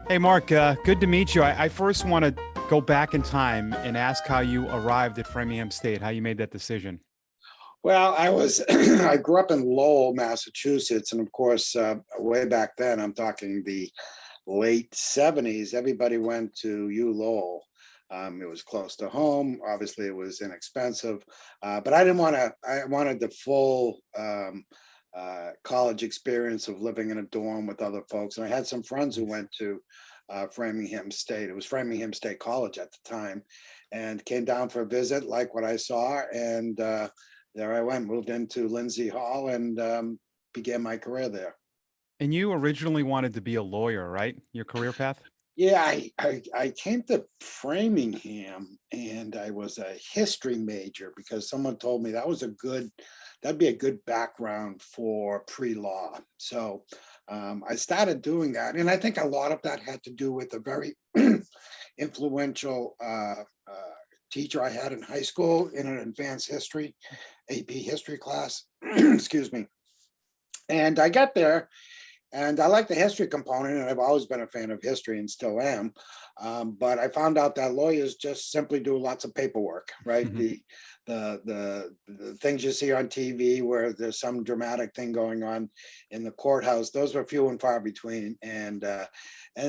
Hey, Mark, good to meet you. I first want to go back in time and ask how you arrived at Framingham State, how you made that decision. Well, I grew up in Lowell, Massachusetts, and of course, way back then, I'm talking the late '70s. Everybody went to U Lowell. It was close to home. Obviously, it was inexpensive, but I didn't want to. I wanted the full college experience of living in a dorm with other folks. And I had some friends who Nice. went to Framingham State. It was Framingham State College at the time, and came down for a visit, like what I saw, and there I went, moved into Lindsay Hall, and began my career there. And you originally wanted to be a lawyer, right? Your career path? Yeah, I came to Framingham and I was a history major because someone told me that'd be a good background for pre-law. So I started doing that. And I think a lot of that had to do with a very influential teacher I had in high school in an advanced history, AP history class. Excuse me. And I got there and I like the history component, and I've always been a fan of history and still am. But I found out that lawyers just simply do lots of paperwork, right? The things you see on TV where there's some dramatic thing going on in the courthouse, those were few and far between. And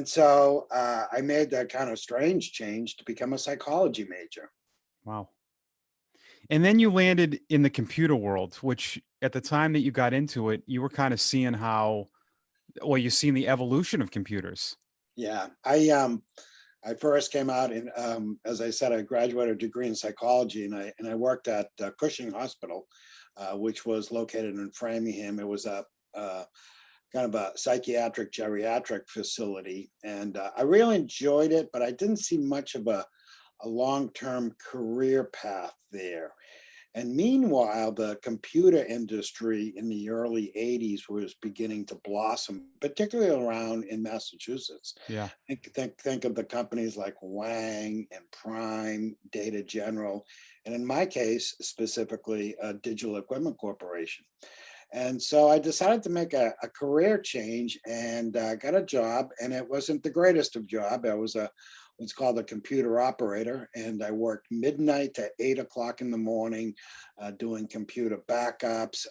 so I made that kind of strange change to become a psychology major. Wow. And then you landed in the computer world, which at the time that you got into it, you were kind of seeing you've seen the evolution of computers. Yeah, I first came out in, as I said, I graduated a degree in psychology, and I worked at Cushing Hospital, which was located in Framingham. It was a kind of a psychiatric geriatric facility, and I really enjoyed it, but I didn't see much of a long-term career path there. And meanwhile, the computer industry in the early '80s was beginning to blossom, particularly around in Massachusetts. Yeah. Think of the companies like Wang and Prime, Data General, and in my case, specifically, Digital Equipment Corporation. And so I decided to make a career change and got a job, and it wasn't the greatest of job. I was a what's called a computer operator, and I worked midnight to 8 o'clock in the morning, doing computer backups,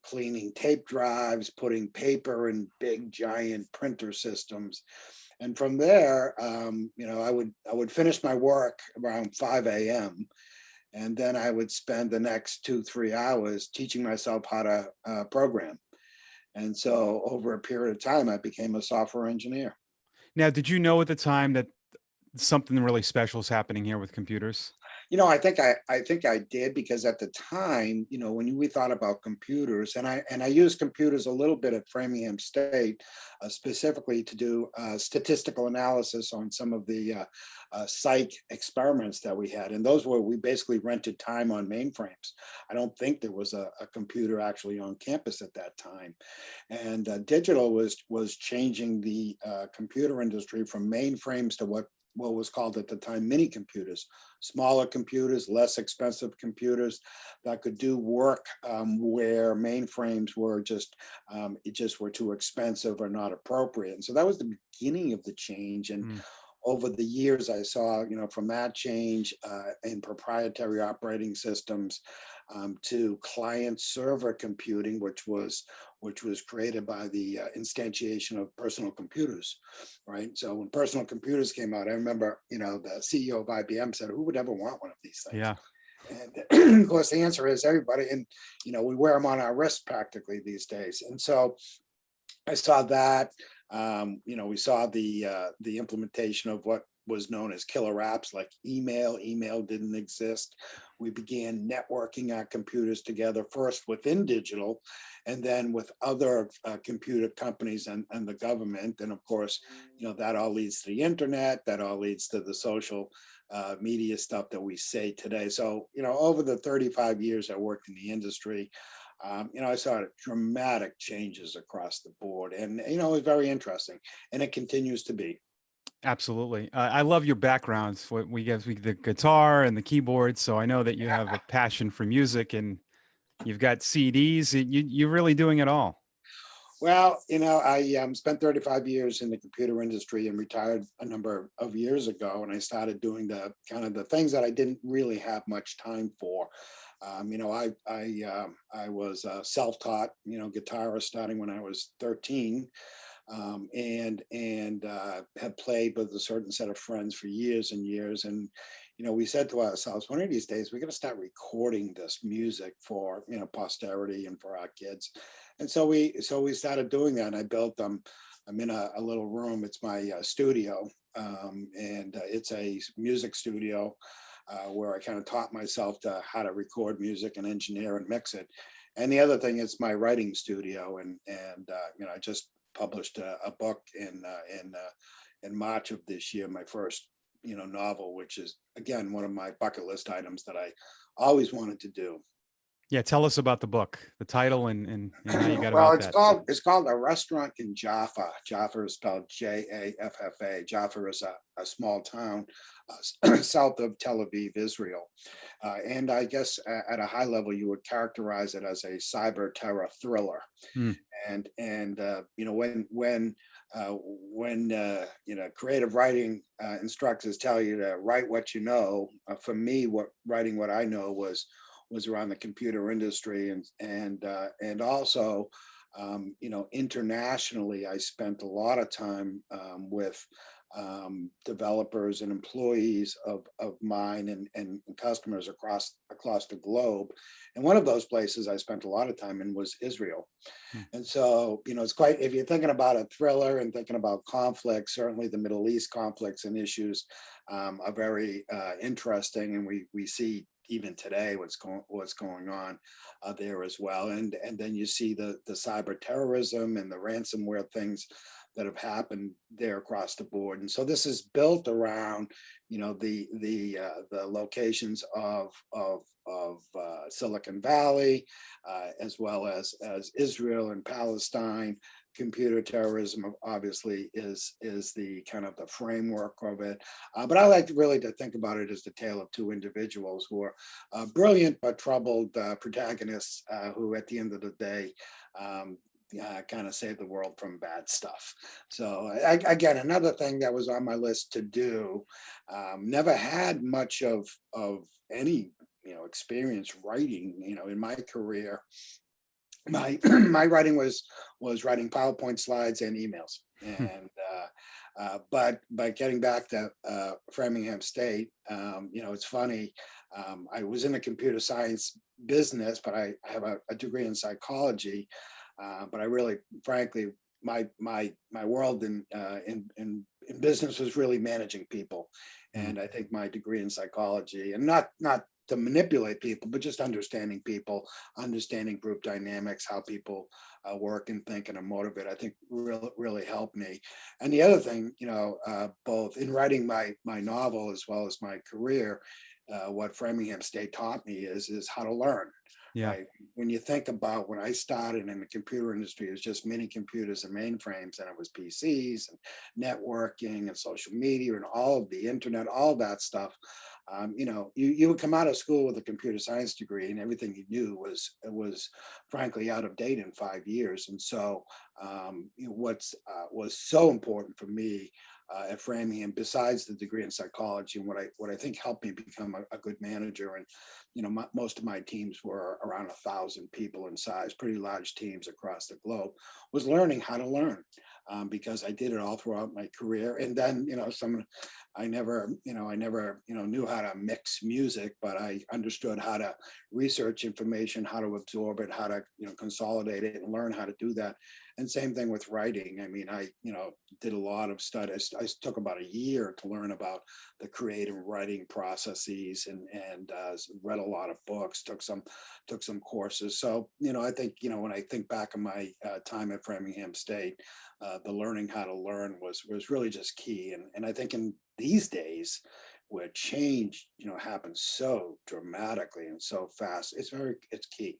cleaning tape drives, putting paper in big giant printer systems. And from there, I would finish my work around 5 a.m. And then I would spend the next 2, 3 hours teaching myself how to program. And so over a period of time, I became a software engineer. Now, did you know at the time that something really special is happening here with computers? I think I did because at the time, when we thought about computers, and I used computers a little bit at Framingham State, specifically to do statistical analysis on some of the psych experiments that we had, and those were we basically rented time on mainframes. I don't think there was a computer actually on campus at that time, and digital was changing the computer industry from mainframes to what was called at the time mini computers, smaller computers, less expensive computers that could do work where mainframes were just were too expensive or not appropriate. And so that was the beginning of the change. And Mm. over the years, I saw, from that change in proprietary operating systems to client server computing, which was created by the instantiation of personal computers, right? So when personal computers came out, I remember, the CEO of IBM said, "Who would ever want one of these things?" Yeah. And of course, the answer is everybody. And we wear them on our wrist practically these days. And so I saw that. We saw the implementation of what was known as killer apps like email. Email didn't exist. We began networking our computers together first within digital, and then with other computer companies and the government. And of course, that all leads to the internet. That all leads to the social media stuff that we say today. So, over the 35 years I worked in the industry, I saw dramatic changes across the board, and it was very interesting, and it continues to be. Absolutely. I love your backgrounds. What we the guitar and the keyboard. So I know that you have a passion for music and you've got CDs. You're really doing it all. Well, I spent 35 years in the computer industry and retired a number of years ago. And I started doing the kind of the things that I didn't really have much time for. I was self-taught, guitarist starting when I was 13, and have played with a certain set of friends for years and years. And we said to ourselves, one of these days we're going to start recording this music for posterity and for our kids. And so we started doing that. And I built them. I'm in a little room. It's my studio, and it's a music studio where I kind of taught myself to how to record music and engineer and mix it. And the other thing is my writing studio, and I just published a book in March of this year, my first novel, which is again one of my bucket list items that I always wanted to do. Yeah, tell us about the book, the title, and how you got Well, about it's that. called A Restaurant in Jaffa. Jaffa is spelled Jaffa. Jaffa is a small town south of Tel Aviv, Israel. And I guess at a high level, you would characterize it as a cyber terror thriller. Hmm. When creative writing instructors tell you to write what you know, for me, writing what I know was around the computer industry, and also internationally. I spent a lot of time with developers and employees of mine, and customers across the globe. And one of those places I spent a lot of time in was Israel. Hmm. And so it's quite, if you're thinking about a thriller and thinking about conflict, certainly the Middle East conflicts and issues are very interesting, and we see even today what's going on there as well. And then you see the cyber terrorism and the ransomware things that have happened there across the board. And so this is built around the locations of Silicon Valley, as well as Israel and Palestine. Computer terrorism obviously is the kind of the framework of it. But I like really to think about it as the tale of two individuals who are brilliant but troubled protagonists who at the end of the day kind of save the world from bad stuff. So again, another thing that was on my list to do. Never had much of any experience writing in my career. My writing was writing PowerPoint slides and emails. And but getting back to Framingham State, it's funny. I was in the computer science business, but I have a degree in psychology. But I really, frankly, my world in business was really managing people. And I think my degree in psychology, and not to manipulate people, but just understanding people, understanding group dynamics, how people work and think and are motivated, I think really helped me. And the other thing, both in writing my novel as well as my career, what Framingham State taught me is how to learn. Yeah. Right. When you think about when I started in the computer industry, it was just mini computers and mainframes, and it was PCs and networking and social media and all of the internet, all of that stuff. You would come out of school with a computer science degree, and everything you knew was frankly out of date in 5 years. And so, what was so important for me at Framingham, besides the degree in psychology, and what I think helped me become a good manager, and most of my teams were around 1,000 people in size, pretty large teams across the globe, was learning how to learn, because I did it all throughout my career. And then I never knew how to mix music, but I understood how to research information, how to absorb it, how to consolidate it, and learn how to do that. And same thing with writing. I mean, I did a lot of studies. I took about a year to learn about the creative writing processes, and read a lot of books, took some courses. So I think when I think back on my time at Framingham State, the learning how to learn was really just key. And I think in these days, where change happens so dramatically and so fast, it's key.